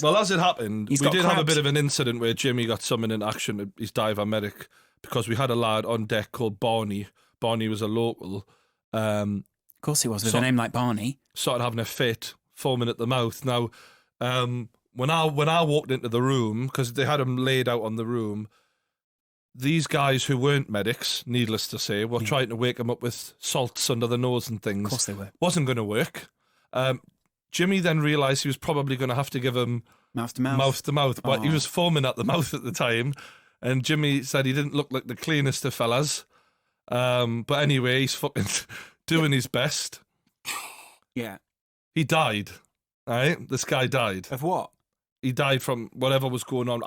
Well, as it happened, He's we got did have a crabs. bit of an incident where Jimmy got summoned into action, his diver medic, because we had a lad on deck called Barney. Barney was a local. Of course he was, with a name like Barney. Started having a fit, foaming at the mouth. Now, when I walked into the room, because they had him laid out on the room, these guys who weren't medics, needless to say, were trying to wake him up with salts under the nose and things. Of course they were. Wasn't going to work. Jimmy then realised he was probably going to have to give him Mouth to mouth. mouth to mouth, but he was foaming at the mouth at the time, and Jimmy said he didn't look like the cleanest of fellas. But anyway, he's fucking doing his best. Yeah. He died. Right? This guy died. Of what? He died from whatever was going on.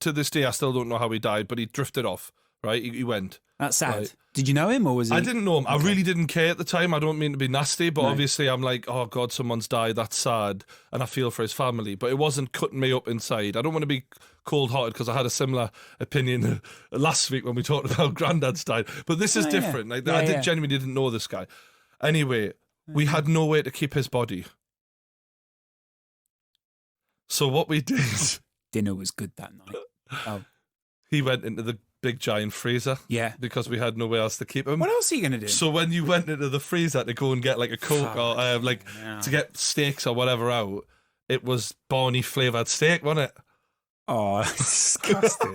To this day, I still don't know how he died, but he drifted off. Right? He went. That's sad. Right. Did you know him, or was he? I didn't know him. Okay. I really didn't care at the time. I don't mean to be nasty, but No. obviously I'm like, oh God, someone's died. That's sad. And I feel for his family. But it wasn't cutting me up inside. I don't want to be cold-hearted because I had a similar opinion last week when we talked about Grandad's died. But this is different. Like, I genuinely didn't know this guy. Anyway, we had no way to keep his body. So what we did... Dinner was good that night. Oh. He went into the big giant freezer. Yeah. Because we had nowhere else to keep him. What else are you going to do? So when you went into the freezer to go and get like a Coke or to get steaks or whatever out, it was Barney flavoured steak, wasn't it? Oh, disgusting.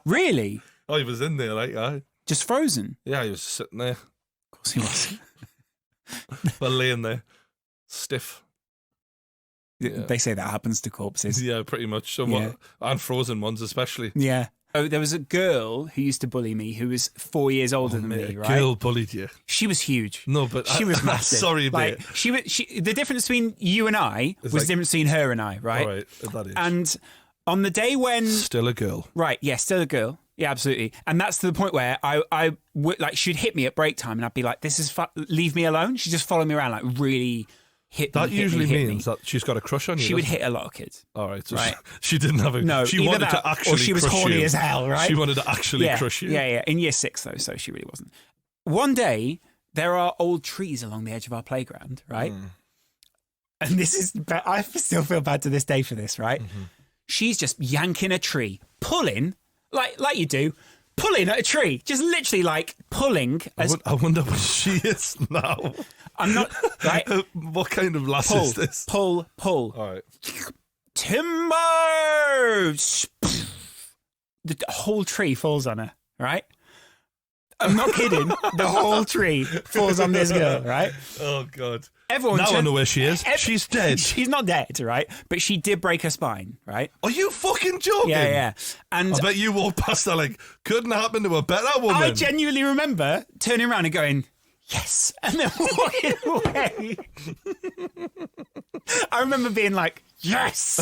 Really? Oh, he was in there, like, yeah. Just frozen? Yeah, he was sitting there. Of course he was. Well, laying there. Stiff. Yeah. They say that happens to corpses. Yeah, pretty much. So and frozen ones especially. Yeah. Oh, there was a girl who used to bully me who was 4 years older than me, right? A girl bullied you. She was huge. No, but she was massive. Sorry, like, mate. The difference between you and I was the difference between her and I, right? All right, at that age. And on the day when... Still a girl. Right, yeah, still a girl. Yeah, absolutely. And that's to the point where I would, like, she'd hit me at break time and I'd be like, this is leave me alone. She'd just follow me around, like, really... That usually means that she's got a crush on you. She would hit a lot of kids. All right, so right. She didn't have a. No, she wanted to actually. Or she was crush horny you. as hell, right? She wanted to actually crush you. Yeah. In year 6 though, so she really wasn't. One day there are old trees along the edge of our playground, right? And this is. I still feel bad to this day for this, right? Mm-hmm. She's just yanking a tree, pulling like you do. Pulling at a tree, just literally like pulling. I wonder what she is now. I'm not right. What kind of lass is this? Pull. All right. Timber. The whole tree falls on her. Right. I'm not kidding. The whole tree falls on this girl. Right. Oh God. Everyone. Now I know where she is. She's dead. She's not dead, right? But she did break her spine, right? Are you fucking joking? Yeah. And I bet you walked past her like, couldn't happen to a better woman. I genuinely remember turning around and going, yes, and then walking away. I remember being like, yes,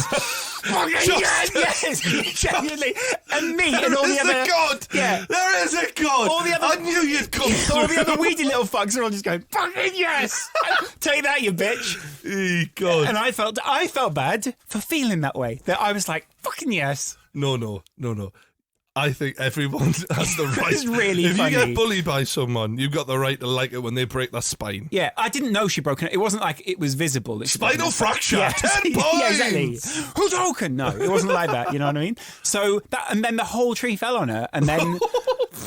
fucking yes, genuinely, and me and all the other. There is a God. Yeah, there is a God. All the other, I knew you'd come through. All the other weedy little fucks are all just going, fucking yes. Take that, you bitch. God. And I felt bad for feeling that way. That I was like, fucking yes. No. I think everyone has the right. It's really if funny. you get bullied by someone, you've got the right to like it when they break their spine. Yeah, I didn't know she broke it. It wasn't like it was visible. That Spinal fracture. Yeah. 10 points. Yeah, exactly. Who's broken? No, it wasn't like that. You know what I mean? So that, and then the whole tree fell on her, and then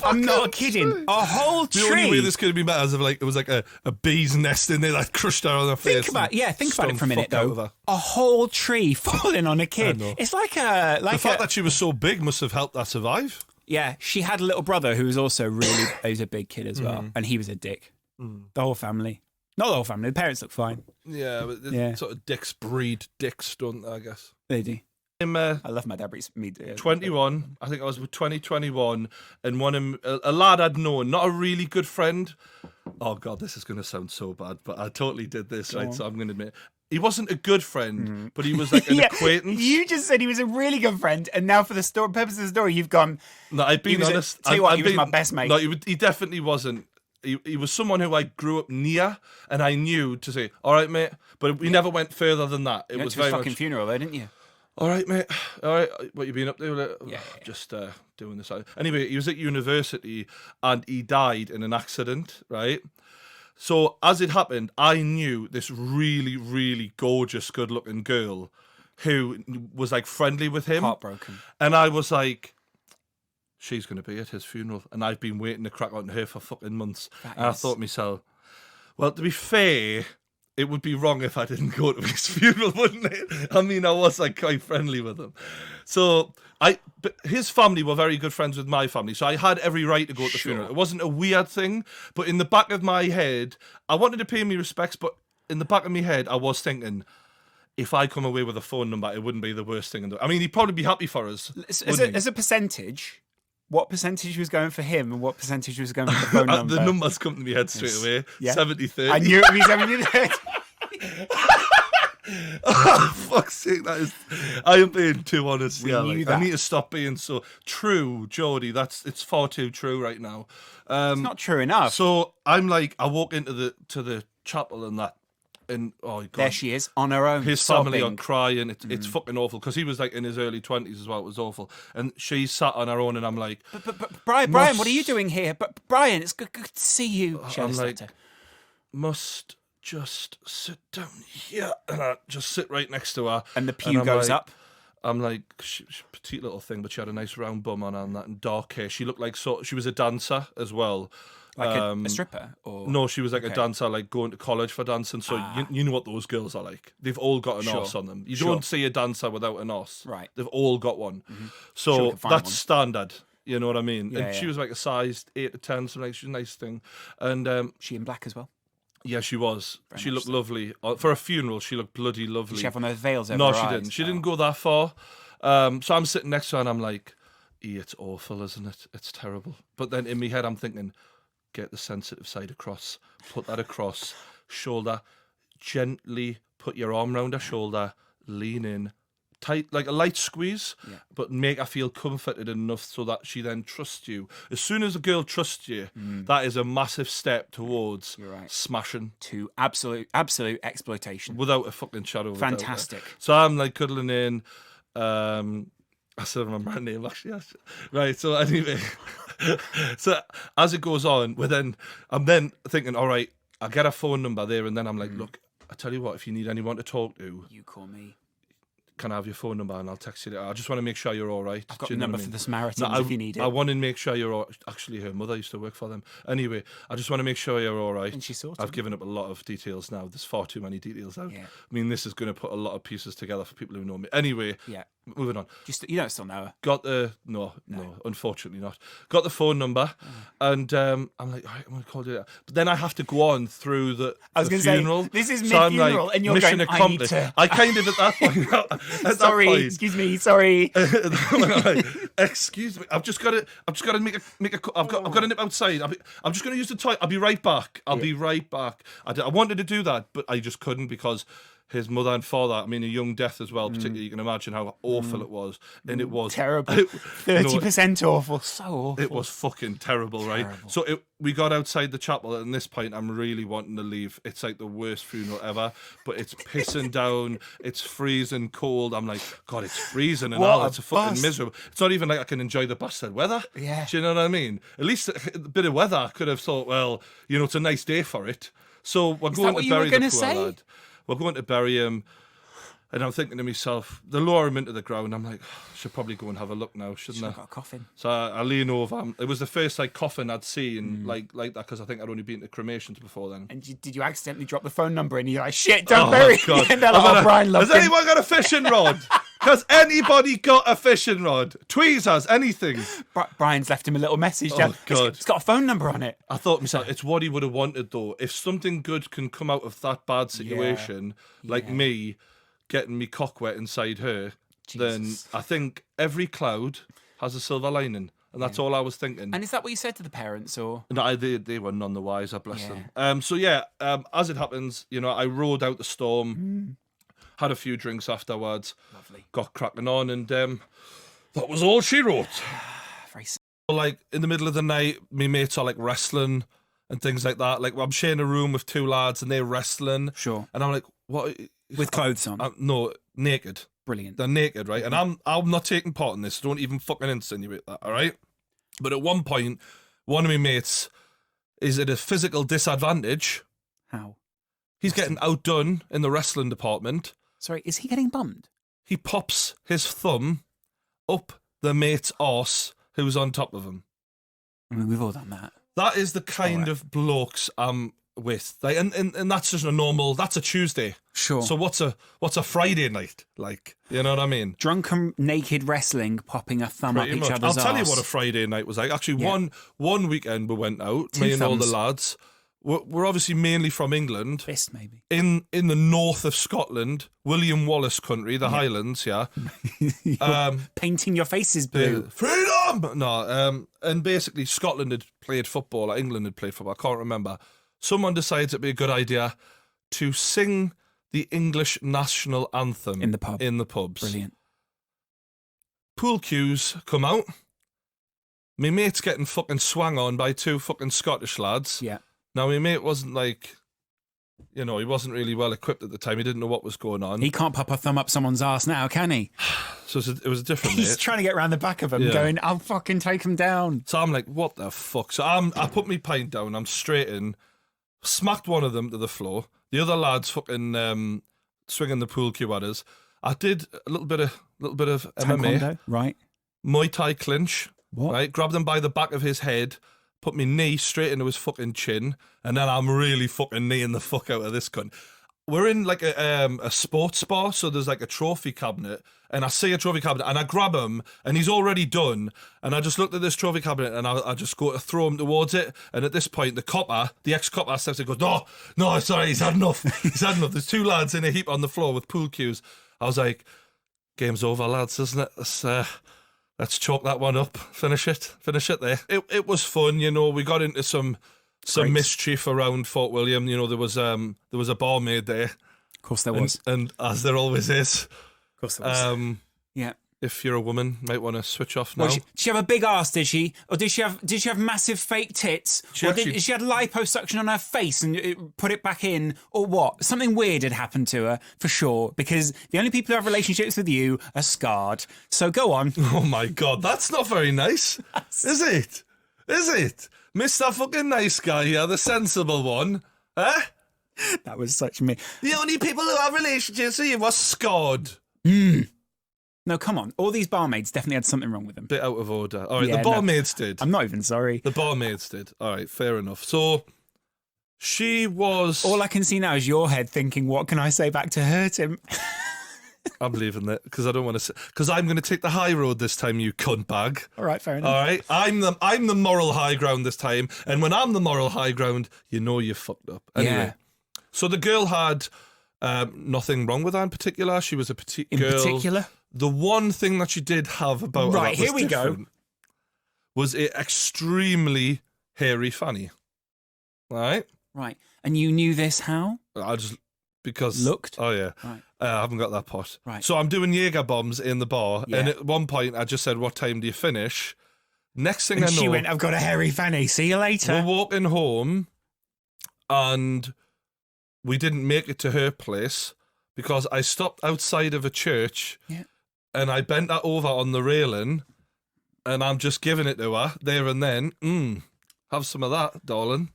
I'm not kidding. A whole tree. The only way this could have been better is if it was like a bee's nest in there that crushed her on her face. Think about it for a minute though. A whole tree falling on a kid. It's like the fact that she was so big must have helped her survive. Yeah, she had a little brother who was also really, he was a big kid as well. And he was a dick. The whole family. Not the whole family, the parents look fine. Yeah, but sort of dicks breed dicks, don't they, I guess. They do. I love my dad breeds me. 21, I think I was 2021, and a lad I'd known, not a really good friend. Oh God, this is going to sound so bad, but I totally did this, right? So I'm going to admit. He wasn't a good friend, but he was like an acquaintance. You just said he was a really good friend, and now for the purpose of the story, you've gone. No, I've been honest. Tell you what, he was my best mate. No, he definitely wasn't. He was someone who I grew up near, and I knew to say, "All right, mate," but we never went further than that. It was very very fucking much, funeral, though, didn't you? All right, mate. All right, what you been up to? Just doing this. Anyway, he was at university, and he died in an accident. Right. So as it happened, I knew this really, really gorgeous, good-looking girl who was like friendly with him. Heartbroken. And I was like, she's going to be at his funeral. And I've been waiting to crack on to her for fucking months. And I thought to myself, well, to be fair, it would be wrong if I didn't go to his funeral, wouldn't it? I mean, I was like quite friendly with him. So but his family were very good friends with my family. So I had every right to go to the funeral. It wasn't a weird thing. But in the back of my head, I wanted to pay me respects. But in the back of my head, I was thinking, if I come away with a phone number, it wouldn't be the worst thing. I mean, he'd probably be happy for us. As a percentage, what percentage was going for him and what percentage was going for the phone number? The numbers come to my head straight away. Yeah. 70-30. I knew it was 70-30. Oh, fuck's sake, I am being too honest. We Yeah, knew like, that. I need to stop being so true, Geordie. It's far too true right now. It's not true enough. So I'm like, I walk into the chapel and that, and oh god, There she is on her own. his family are sobbing. crying. It's fucking awful because he was like in his early 20s as well. It was awful, and she sat on her own, and I'm like, But Brian, what are you doing here? But Brian, it's good to see you. I'm like, must just sit down here, and I just sit right next to her, and the pew I'm goes like, up. I'm like, she's a petite little thing, but she had a nice round bum on her and that, and dark hair. She looked like she was a dancer as well. Like a stripper? Or No, she was like a dancer, like going to college for dancing. So you know what those girls are like. They've all got an os on them. You don't see a dancer without an os. Right. They've all got one. Sure, we So can find that's one. standard. You know what I mean? Yeah, and she yeah. was like a size 8 to 10, so like she's a nice thing. And She in black as well. yeah, she was. She much looked so. lovely. For a funeral, she looked bloody lovely. Did she have one of those veils over No, her she eyes? didn't. She didn't go that far. So I'm sitting next to her and I'm like, it's awful, isn't it? It's terrible. But then in my head, I'm thinking, get the sensitive side across. Put that across. Shoulder. Gently put your arm round her shoulder. Lean in. Tight, like a light squeeze, but make her feel comforted enough so that she then trusts you. As soon as a girl trusts you, that is a massive step towards smashing. To absolute exploitation. Without a fucking shadow of a doubt. Fantastic. So I'm like cuddling in. I still remember her name actually. Right. So anyway, so as it goes on, I'm then thinking, all right, I get a phone number there, and then I'm like, look, I tell you what, if you need anyone to talk to, You call me. can I have your phone number and I'll text you later. I just want to make sure you're all right. I've got Do the you know number what I for mean? the Samaritans No, if you need it. I want to make sure you're all. Actually, her mother used to work for them. Anyway, I just want to make sure you're all right. And she sorted I've given up a lot of details now. There's far too many details out. Yeah. I mean, this is going to put a lot of pieces together for people who know me. Anyway, Yeah. moving on. You don't still know her. Got the no, unfortunately not. Got the phone number, and I'm like, all right, I'm gonna call you. But then I have to go on through the funeral. this is I'm mid-funeral, and you're mission going, accomplished. I need to... I kind of at that point. At Sorry, that point, excuse me, sorry. excuse me. I've just got to make a. I've got to nip outside. I'm just going to use the toilet. I'll be right back. I'll be right back. I wanted to do that, but I just couldn't because his mother and father. I mean, a young death as well. Particularly, you can imagine how awful it was, and it was Terrible. 30% awful. So awful. It was fucking terrible, right? So we got outside the chapel, and at this point, I'm really wanting to leave. It's like the worst funeral ever, but it's pissing down. It's freezing cold. I'm like, God, it's freezing and all. It's fucking miserable. It's not even like I can enjoy the bastard weather. Yeah. Do you know what I mean? At least a bit of weather. I could have thought, well, it's a nice day for it. So we're going to bury the poor lad. We're going to bury him. And I'm thinking to myself, they lower him into the ground. I'm like, I should probably go and have a look now, shouldn't I? Got a coffin. So I lean over. It was the first coffin I'd seen like that because I think I'd only been to cremations before then. And did you accidentally drop the phone number and you're like, shit, don't bury me? God. And they're like, Brian loved Has him. anyone got a fishing rod? Has anybody got a fishing rod? Tweezers, anything? Brian's left him a little message. Oh, God. It's got a phone number on it. I thought to myself, it's what he would have wanted though. If something good can come out of that bad situation, like me getting me cock wet inside her, then I think every cloud has a silver lining. And that's all I was thinking. And is that what you said to the parents, or? No, they were none the wiser, bless them. So as it happens, I rode out the storm, had a few drinks afterwards, Lovely. got cracking on, and that was all she wrote. Very sad. Like in the middle of the night, me mates are like wrestling and things like that. Like I'm sharing a room with two lads and they're wrestling. Sure. And I'm like, what? With clothes on. No, naked. Brilliant. They're naked, right? And I'm not taking part in this. Don't even fucking insinuate that, all right? But at one point, one of my mates is at a physical disadvantage. How? He's getting outdone in the wrestling department. Sorry, is he getting bummed? he pops his thumb up the mate's arse who's on top of him. I mean, we've all done that. That is the kind of blokes I'm with. Like, and that's just that's a Tuesday. Sure. So what's a Friday night like? You know what I mean? Drunken naked wrestling, popping a thumb Pretty up each much. other's I'll tell you arse. what a Friday night was like. Actually, Yeah. one weekend we went out, Two me and all the thumbs. lads. We're obviously mainly from England. Fist, maybe. In the north of Scotland, William Wallace country, the Highlands, yeah. Painting your faces blue. Freedom! No, and basically Scotland had played football, or England had played football, I can't remember. Someone decided it'd be a good idea to sing the English national anthem In the pub. in the pubs. Brilliant. Pool cues come out. My mate's getting fucking swung on by two fucking Scottish lads. Yeah. Now, my mate wasn't like, he wasn't really well equipped at the time. He didn't know what was going on. He can't pop a thumb up someone's ass now, can he? So it was a different He's mate. trying to get around the back of him, Yeah. going, I'll fucking take him down. So I'm like, what the fuck? So I put my pint down. I'm straight in, smacked one of them to the floor. The other lads fucking swinging the pool cue at us. I did a little bit of MMA, Taekwondo, right? Muay Thai clinch. What? Right, grabbed him by the back of his head, put my knee straight into his fucking chin, and then I'm really fucking kneeing the fuck out of this cunt. We're in like a sports bar, so there's like a trophy cabinet, and I see a trophy cabinet, and I grab him, and he's already done, and I just looked at this trophy cabinet, and I just go to throw him towards it, and at this point, the ex-copper steps in and goes, no, sorry, he's had enough, There's two lads in a heap on the floor with pool cues. I was like, game's over, lads, isn't it? Let's chalk that one up. Finish it there. It was fun, we got into some Great. mischief around Fort William. There was a barmaid there. Of course there was. And as there always is. Of course there was. Yeah. If you're a woman, might want to switch off now. Well, did she have a big ass, did she? Or did she have massive fake tits? Did she had liposuction on her face and put it back in? Or what? Something weird had happened to her, for sure, because the only people who have relationships with you are scarred. So go on. Oh my God, that's not very nice. Is it? Mr. fucking nice guy here, the sensible one. Huh? That was such me. The only people who have relationships with you are scarred. No, come on. All these barmaids definitely had something wrong with them. Bit out of order. All right, Yeah, the barmaids did. I'm not even sorry. The barmaids did. All right, fair enough. So she was. All I can see now is your head thinking, what can I say back to hurt him? I'm leaving it because I don't want to. Because I'm going to take the high road this time, you cunt bag. All right, fair enough. All right, I'm the moral high ground this time, and when I'm the moral high ground, you fucked up. Anyway, Yeah. So the girl had nothing wrong with her in particular. She was a petite girl. In particular? The one thing that she did have about her Right, that was here we go. different was an extremely hairy fanny. All right. Right. And you knew this how? I just because Looked? Oh yeah, Right. I haven't got that pot. Right. So I'm doing Jaeger bombs in the bar, Yeah. and at one point I just said, "What time do you finish?" Next thing And I know, she went, I've got a hairy fanny. See you later. we're walking home, and we didn't make it to her place because I stopped outside of a church, Yeah. and I bent her over on the railing, and I'm just giving it to her there and then. Have some of that, darling.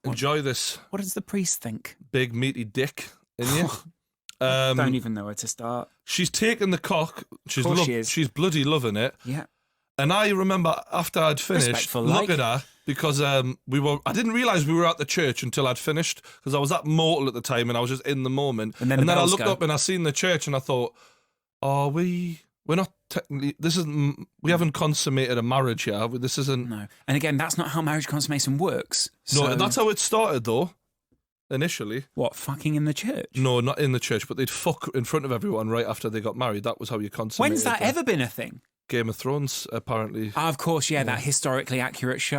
Enjoy this What does the priest think? big meaty dick in you. Don't even know where to start. She's taken the cock. She's course she is. She's bloody loving it. Yeah. And I remember after I'd finished, Respectful, look like. at her because I didn't realise we were at the church until I'd finished because I was at Mortal at the time and I was just in the moment. And then the I bells looked go. up and I seen the church and I thought, we're not technically, we haven't consummated a marriage yet. Have we? This isn't. No. And again, that's not how marriage consummation works. No, So, that's how it started though. Initially. what, fucking in the church? No, not in the church, but they'd fuck in front of everyone right after they got married. That was how you consummated. When's that ever been a thing? Game of Thrones, apparently. Of course, yeah, that historically accurate show.